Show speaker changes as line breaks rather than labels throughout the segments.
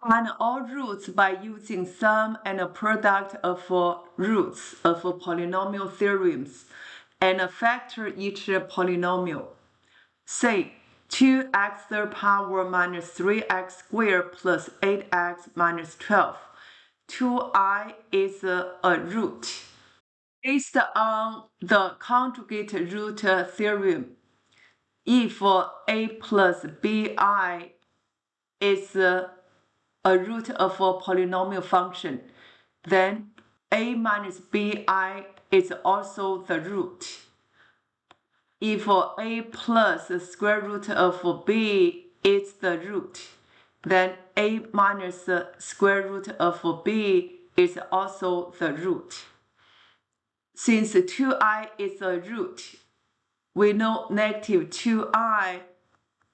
Find all roots by using sum and a product of roots of polynomial theorems and factor each polynomial. Say 2x third power minus 3x squared plus 8x minus 12. 2i is a root. Based on the conjugate root theorem, if a plus bi is a root of a polynomial function, then a minus bi is also the root. If a plus the square root of b is the root, then a minus the square root of b is also the root. Since 2i is a root, we know negative 2i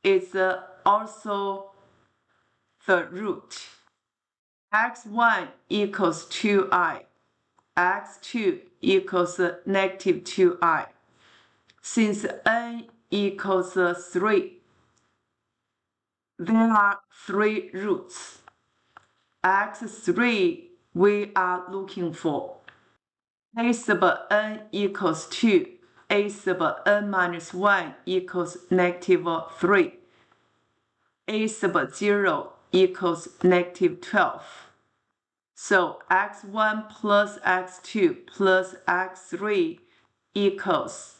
is also the root. x1 equals 2i, x2 equals negative 2i. Since n equals 3, there are 3 roots. x3 we are looking for. A sub n equals 2, a sub n minus 1 equals negative 3, a sub 0 equals negative 12. So x1 plus x2 plus x3 equals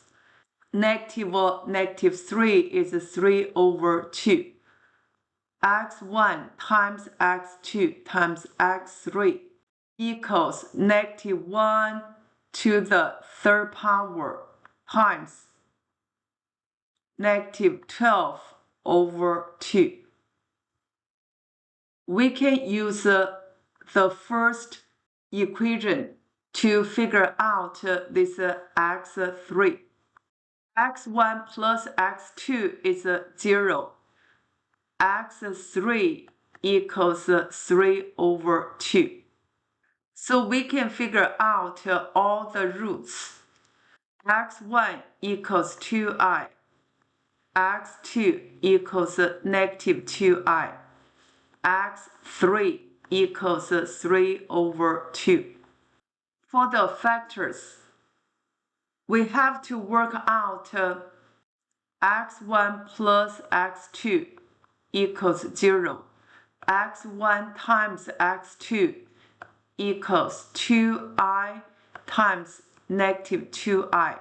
negative 3 is 3 over 2. x1 times x2 times x3 equals negative 1 to the third power times negative 12 over 2. We can use the first equation to figure out this x3. x1 plus x2 is 0. x3 equals 3 over 2. So we can figure out all the roots. x1 equals 2i, x2 equals negative 2i, x3 equals 3 over 2. For the factors, we have to work out x1 plus x2 equals 0. x1 times x2 equals 2i times negative 2i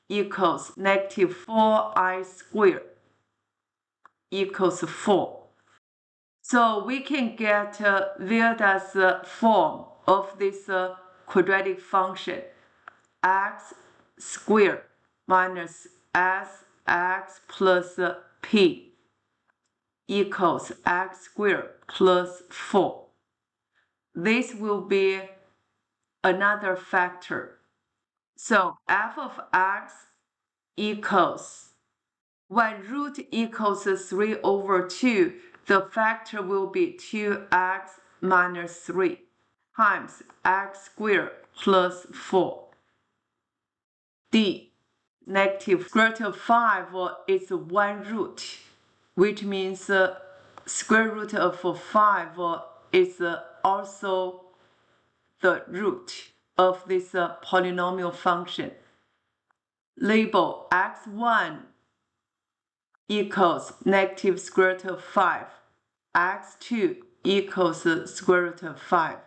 equals negative 4i squared equals 4. So we can get Wilda's form of this quadratic function, x squared minus sx plus p equals x squared plus 4. This will be another factor. So f of x equals, when root equals 3 over 2, the factor will be 2x minus 3 times x squared plus 4. D, negative square root of 5 is 1 root, which means square root of 5 is also the root of this polynomial function. Label x1 equals negative square root of 5, x2 equals square root of 5.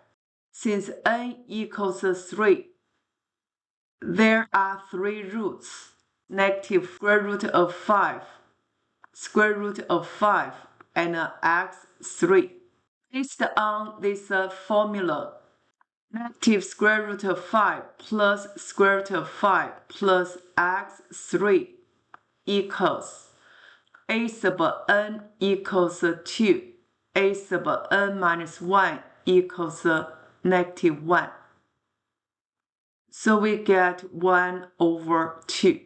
Since n equals 3, there are 3 roots, negative square root of 5, square root of 5, and x3. Based on this formula, negative square root of 5 plus square root of 5 plus x3 equals a sub n equals 2, a sub n minus 1 equals negative 1. So we get 1 over 2.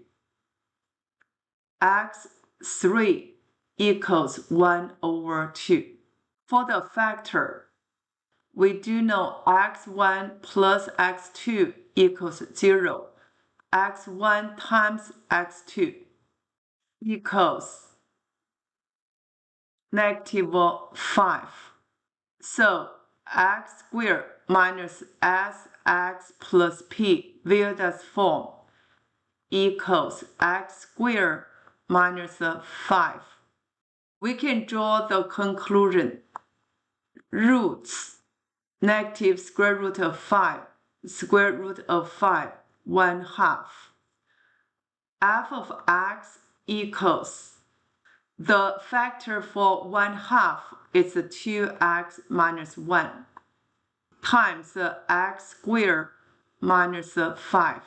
x3 equals 1 over 2. For the factor, we do know x1 plus x2 equals 0. x1 times x2 equals negative 5. So x squared minus sx plus p Wilders form equals x squared minus 5. We can draw the conclusion. Roots, negative square root of 5, square root of 5, 1/2. F of x equals, the factor for 1/2 is 2x minus 1 times x squared minus 5.